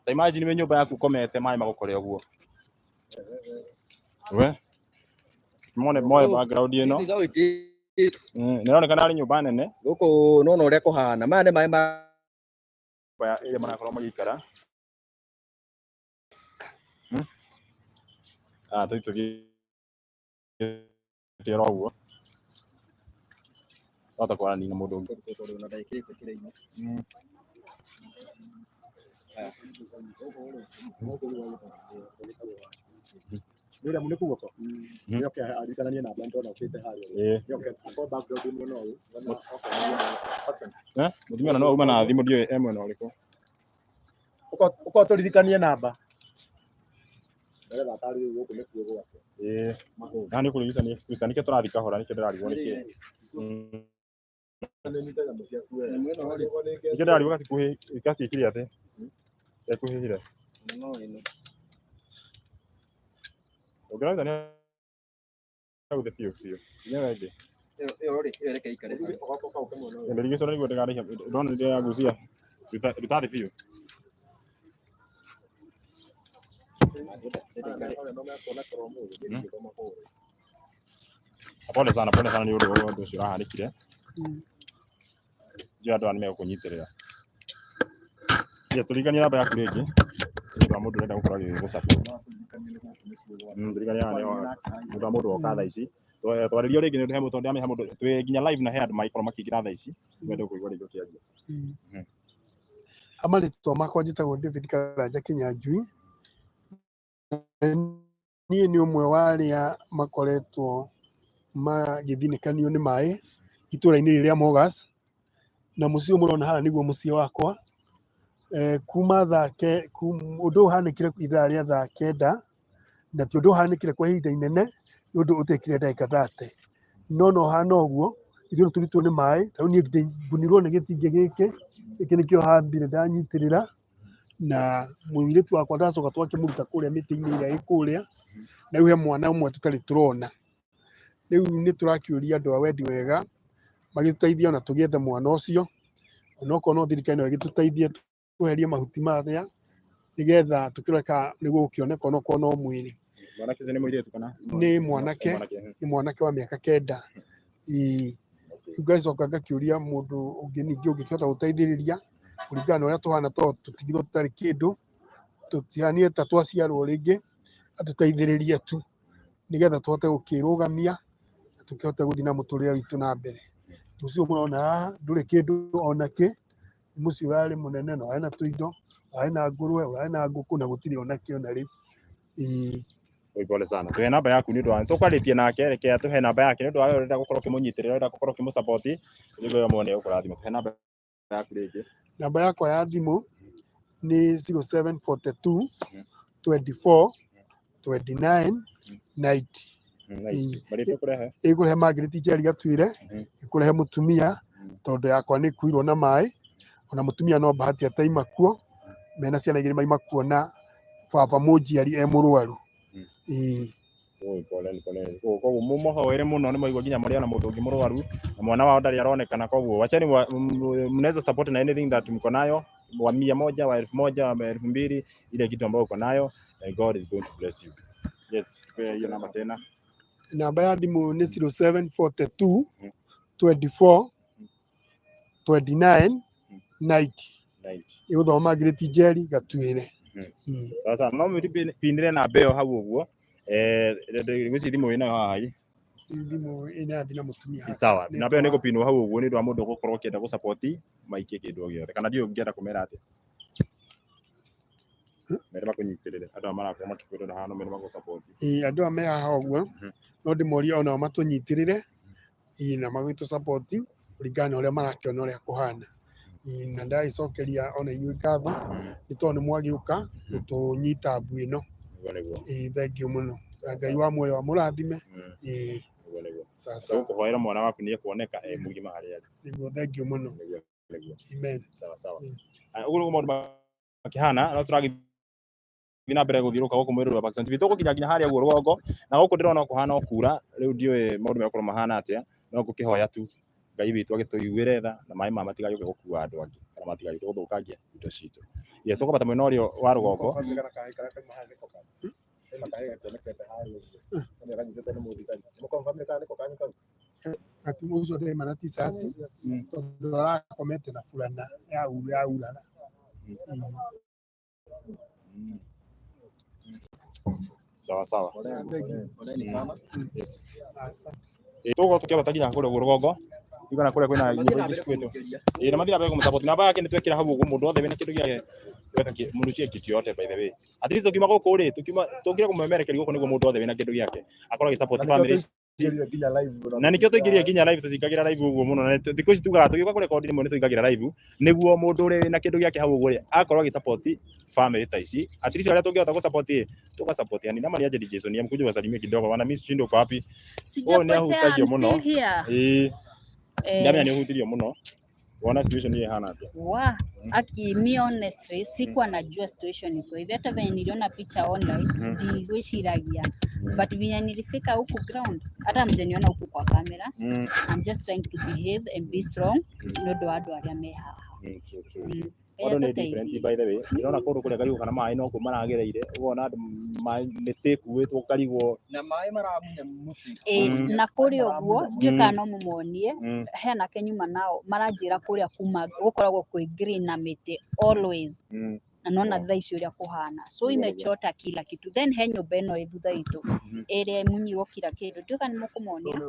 Ta imagine we nyumba yaku komete mai magukore uguo. We. Mone moyo background ino. Nĩronekana arĩ nyũmba nene gũkũ nona ũrĩa kũhana maya nĩ maĩ ma ĩrĩa marakorwo magĩikara tũthiĩ ũguo wahota kwaranĩria na mũndũ ũngĩ Mira mune kugo yoke alikanania na bando na ukite hayo yoke ako background muno mutumia no uma na thimu ndio emwe no liko uko turirikanie namba ndara tari guku ni kuo gwake na ni kuririkania tũrathi kahora nĩkĩo ndĩrarigwo nĩkĩ nĩkĩo ndĩrarigwo gacikuhĩ atĩ ekuhĩhire Ugrada au de fio. Ya vedi. Reke ikare. Ndio sio ndio ndagari. Don't ndio aguzia. Ruta de fio. Pole sana ni ule ndio aharikire. Je ando anime kunyitirira. Yes, tulikania namba yaku rĩngĩ. Ndio mũndũ ũrenda gũkorwo agĩgũcapa. Ndirikania nĩ mũndũ oka thaa ici. Twarĩrio rĩngĩ nĩ he mũndũ ndĩame he mũndũ twĩ nginya live na he andũ maikorwo makĩingĩra thaa ici. Wende kũigua rĩngĩ kĩaria. Amarĩtwa makwa njĩtagwo David Karanja Kĩnyanjui. Niĩ nĩ ũmwe wa arĩa makoretwo magĩthinĩkanio nĩ maĩ itũũra-inĩ rĩrĩa Mogas. Na mũciĩ ũyũ mũrona haha nĩguo mũciĩ wakwa. Kuma ũndũ ũhanĩkire ithaa rĩa thaa kenda na ti ũndũ ũhanĩkire kwa ihinda inene nĩ ũndũ ũtekire ndagĩka 30 no hana ũguo ithuĩ nĩ tũrutwo nĩ maĩ ta rĩu niĩ mbunirwo nĩ gĩtingĩ gĩkĩ nĩkĩo hambire ndanyitĩrĩra na mũirĩtu wakwa ndacoka twakĩmũruta kũrĩa mĩtĩ-inĩ ĩrĩa ĩ kũrĩa na rĩu he mwana ũmwe tũtarĩ tũrona rĩu nĩ tũrakĩũria andũ a wendi wega magĩtũteithia ona tũgĩethe mwana ũcio onokorwo no thirikari no ĩgĩtũteithie kweheria mahuti marĩa nigetha tukireka niguo ukioneka onokorwo no mwiri mwanake nĩ mũirĩtu kana nĩ mwanake wa mĩaka 9 ngacoka ngakĩũria mũndũ ũngĩ ningĩ ũngĩkĩhota gũteithĩrĩria kũringana na ũrĩa tũhana tũtigirwo tũtarĩ kĩndũ tũtihanie ta twaciarwo rĩngĩ atũteithĩrĩrie tu nigetha tũhote gũkĩrũgamia na tũkĩhote gũthiĩ na mũtũrĩre witũ na mbere mũciĩ mũrona haha ndũrĩ kĩndũ ona kĩ mũciĩ warĩ mũnene na warĩ na tũindo warĩ na ngũrwe warĩ na ngũkũ na gũtirĩ ona kĩ ona rĩu Pole sana. Tuhe namba yaku ni ndwa. Tukaritie nake reke tuhe namba yake ni ndwa urenda gukorwo kimunyitirira urenda gukorwo kimusupport. Niguo muone ukurathima. Tuhe namba yaku rĩngĩ. Namba yakwa ya thimũ nĩ 0742 24 29 90. Ĩkũrehe Margaret Njeri Gatuire, ĩkũrehe mũtumia tondũ yakwa nĩ kuirwo na maĩ, ona mũtumia no bahati ataima kuo, mena ciana igĩrĩ maima kuo na baba mũnjiari mũrwaru. Pole. Koguo mumuhoere muno ni maigua nginya Maria na mũndũ ũngĩ mũrwaru na mwana wao ndarĩ aronekana. Koguo wacheni mnaweza support na anything that mko nayo, wa 100 wa 1000 wa 2000 ile kitu ambayo uko nayo, and God is going to bless you. Yes, hiyo namba tena. Namba ya thimũ nĩ 0742 24 29 90. Ĩgũthoma Margaret Njeri Gatuire. Sasa no mtipindire namba ĩyo hau ũguo. Gwĩci thimũ ĩno haha ĩ. Thimũ ĩna thina mũtumia. Sawa. Namba ĩyo nĩ gũpinwo hau ũguo nĩ ũndũ wa mũndũ gũkorwo ũkĩenda gũ-support maikie kĩndũ o gĩothe. Kana ndiũ ũngĩenda kũmera atĩ. Mere makunyitĩrĩre. Andũ marakorwo makĩkwĩrwo haha no mere magũ-support. Andũ aya me haha ũguo no ndĩmorie ona matũnyitĩrĩre na magĩtũ support kũringana na ũrĩa marakĩona ũrĩa kũhana. Na ndagĩcokeria ona inyuĩ ngatho nĩ tondũ nĩ mwagĩũka gũtũnyita mbu ĩno. Thengiũ mũno. Ngai wa muoyo wa mũrathime. Sasa ũkũhoera mwana waku nĩ ekuoneka mũgima harĩa. Nĩguo thengiũ mũno. Amen. Sawa. Ũguo maũndũ makĩhana no tũragĩthiĩ na mbere gũthiũrũka gũkũ mwĩrĩ wa Pakistan TV. Tũgũkinya nginya harĩa ũguo rũgongo na gũkũ ndĩrona kũhana okura. Rĩu ndiũĩ maũndũ megũkorwo mahana atĩa, no ngũkĩhoya tu Ngai witũ agĩtũiguĩre tha na maĩ matigagĩũke gũkua andũ angĩ kana matigagĩũke gũthũkangia indo citũ. Tũkũbata mwena ũrĩa wa rũgongo. Ucio ndĩ mana t-shirt tondũ arakomete na fulana ya urara. Sawa. Tũgũkorwo tũkĩambata nginya kũrĩa ũguo rũgongo. Igana kũrĩa kwĩna nyũmba ingĩ cikuĩtwo. Na mathira mbere kũmũsupport. Namba yake nĩ twekĩra hau ũguo mũndũ wothe wĩna kĩndũ gĩake tweka mũndũ cia kitu yote by the way. At least ũkiuma gũkũ rĩ tũkĩra kũmemerekeria gũkũ nĩguo mũndũ wothe wĩna kĩndũ gĩake akorwo agĩ-support family. Na nikio tũingĩria nginya live tũthikagĩra live ũguo mũno na thikũ ici tugaga tũgĩũka kũrekondi rĩmwe nĩ tũingagĩra live nĩguo mũndũ ũrĩa wĩna kĩndũ gĩake hau ũguo rĩ akorwo agĩ-support family ta ici. At least wale tungehota ku-support tuka-support yani nama ni aje Jason ya mkuja wasalimie kidogo wana miss shindo kwa wapi. Ni ahutagia muno. Ndamenya ni ahutirio muno. Wana situation hii hana tu. Me honestly sikuwa najua situation iko hivi, hata venye niliona picha online ndigwiciragia, but venye nilifika huku ground hata mjeniona huku kwa kamera. I'm just trying to behave and be strong no do adu aria me haha. Odo ni different by the way. Ndirona kũndũ kũrĩa karigu kana maĩ no kũ maragereire ũgona andũ mĩtĩ ĩkuĩtwo karigwo na maĩ maramunya mũtĩ. Na kũrĩa ũguo nduĩka no mũmonie hena kenyuma nao maranjĩra kũrĩa kuma gũkoragwo kwĩ green na mĩtĩ always. Na nona thaa icio ũrĩa kũhana, so imechota kila kitu. Then he nyũmba ĩno ĩ thutha itũ ĩrĩa ĩmunyirwo kila kĩndũ, nduĩka nĩ mũkũmonia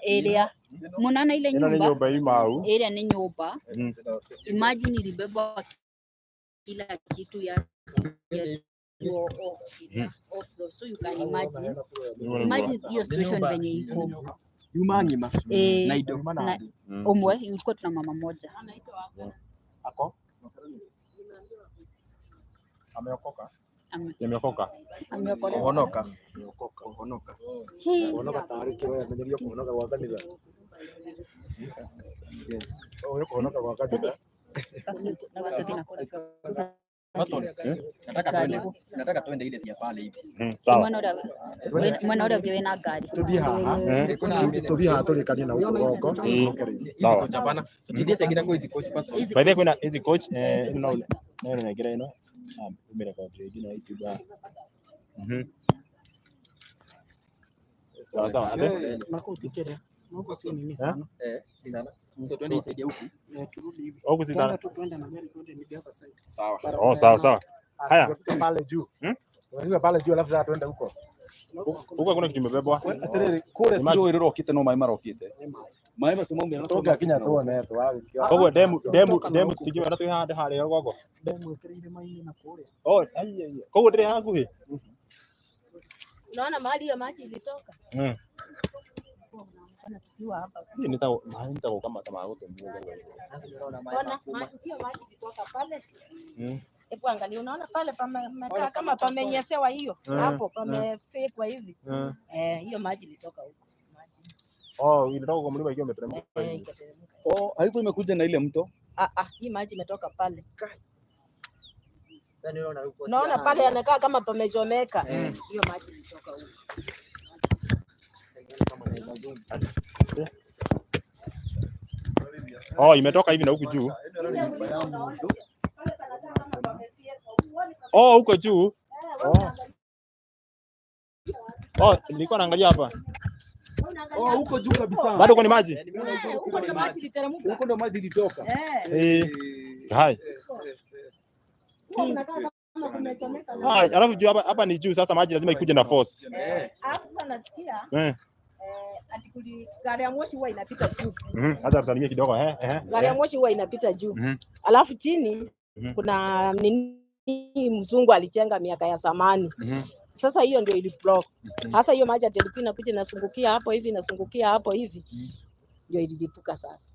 area munana ile nyumba area ni nyumba. Imagine ilibeba kila kitu ya off, so you can imagine hiyo situation venye iko yuma ngima na ido omwe ilikuwa tuna mama moja ako ameokoka kuhonoka tayari kile amenyelia kuhonoka kwa kanisa. Yes kuhonoka kwa kanisa. Nataka tuende ile ya pale hivi. Sawa. Mwana ule ukiwa na gari Tuthi haha tulikania na ugongo. Sawa. Hapana tutidete ngira kwa hizi coach pass. By the way kuna hizi coach no ngira ino umere kwa trade na YouTube. Sawa. Makutikere. Huko si nini sana. Sana. So twende isaidia huku. Turudi hivi. Huku si sana. Tuende na gari twende ni hapa sasa. Sawa. Sawa. Haya. Pale juu. Unajua pale juu alafu tuende huko. Huko hakuna kitu kimebebwa. Atiriri kule ndio irokite no mai marokite. Mai masomo mbele toka kinya tuone tu. Huko demu tujue na tuhande hale gogo. Demu kirinde mai na kule. Ai. Huko ndire hakuhi. Unaona mahali hiyo maji ilitoka? Hii nita kama wote mmoja. Unaona hiyo maji ilitoka pale. Hebu angalia, unaona pale pamekaa kama pamenyesewa hiyo. Hapo pamefekwa hivi. Hiyo maji ilitoka huko. Ilitoka kwa mlima ikiwa imeteremka. Haiko imekuja na ile mto? Hii maji imetoka pale. Unaona pale anakaa kama pamechomeka. Hiyo maji ilitoka huko. Imetoka hivi na huku juu. Huko juu. Nilikuwa naangalia hapa. Huko juu kabisa. Bado kwa ni maji? Huko ndio maji iliteremka. Huko ndio maji ilitoka. Hai. Alafu juu hapa ni juu, sasa maji lazima ikuje na force. Hapo sasa nasikia ati gari ya moshi huwa inapita juu. Hata tusalimie kidogo Gari ya moshi huwa inapita juu. Alafu chini kuna mzungu alijenga miaka ya zamani. Sasa hiyo ndio iliblock. Sasa hiyo maji ilikuwa inakuja inasungukia hapo hivi inasungukia hapo hivi. Ndio ililipuka sasa.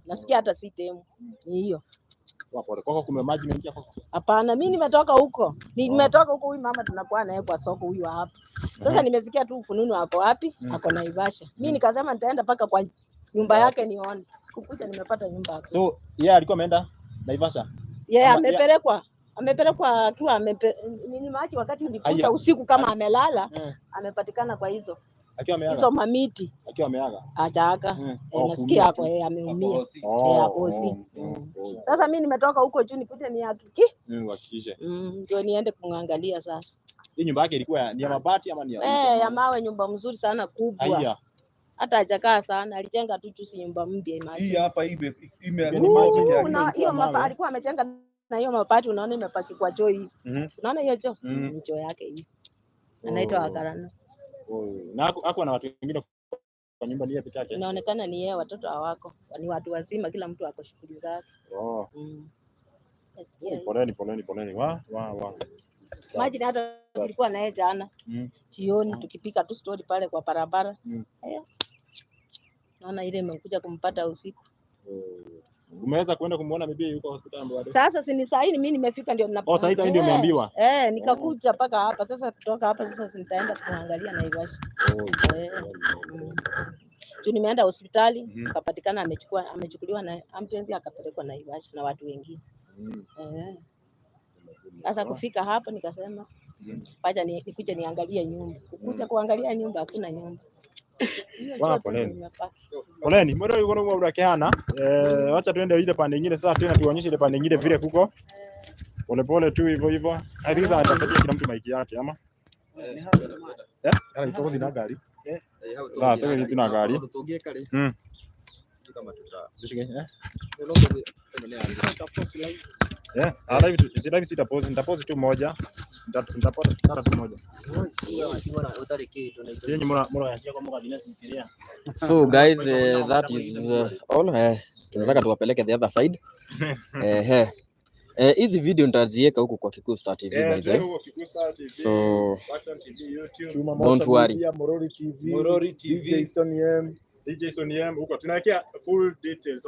Nasikia hata si temu. Ni hiyo. Kwako kume maji mengi hapo? Hapana, mimi nimetoka huko. Nimetoka huko, huyu mama tunakuwa naye kwa soko huyu hapa. Sasa nimesikia tu ufununu wako wapi? Ako Naivasha. Mimi nikasema nitaenda paka kwa nyumba yake nione. Kukuja nimepata nyumba hapo. So, yeye alikuwa ameenda Naivasha? Amepelekwa akiwa nini maji wakati nilikuta usiku kama amelala, amepatikana kwa hizo. Akiwa ameaga. Hizo mamiti. Akiwa ameaga. Hajaaga. Nasikia hapo ameumia. Akosi. Sasa mimi nimetoka huko juu nikuje uhakikishe. Ndio niende kumwangalia sasa. Hii nyumba yake ilikuwa ni ya mabati ama ni ya mawe, nyumba mzuri sana kubwa. Hata hajakaa sana, alijenga tu nyumba mpya imagine. Hii hapa hiyo mapa alikuwa amejenga na hiyo mabati, unaona imepaki kwa choo hii. Unaona hiyo choo? Choo yake hii. Anaitwa Akarana. Na ako na watu wengine kwa nyumba ni peke yake. Inaonekana ni yeye, watoto hawako. Ni watu wazima, kila mtu ako shughuli zake. Poleni. Maji hata tulikuwa naye jana. Jioni tukipika tu story pale kwa barabara. Naona ile imekuja kumpata usiku. Umeweza kwenda kumuona bibi yuko hospitali bado? Sasa si ni saa hii mimi nimefika ndio sasa hivi ndio umeambiwa. Nikakuja paka hapa. Sasa kutoka hapa sasa nitaenda kuangalia Naivasha. Tu nimeenda hospitali, akapatikana amechukuliwa na ambulance akapelekwa Naivasha na watu wengine. Sasa kufika hapa nikasema wacha nikuje niangalie nyumba. Kukuja kuangalia nyumba hakuna nyumba. Poleni, mbona yuko na unakeana? Acha tuende ile pande nyingine sasa, tena tuonyeshe ile pande nyingine vile kuko. Pole tu hivyo. Hadiza atapatia kila mtu maiki yake ama? Ana iko na gari. Sasa tuwe tuna gari. Kama tushike live sitapose tu moja. Nitapata sana tu moja. So guys, that is all. Tunataka tuwapeleke the other side. Hizi video nitaziweka huko kwa Kikuyu Star TV by the way. So don't worry. DJ Soniem huko tunawekea full details.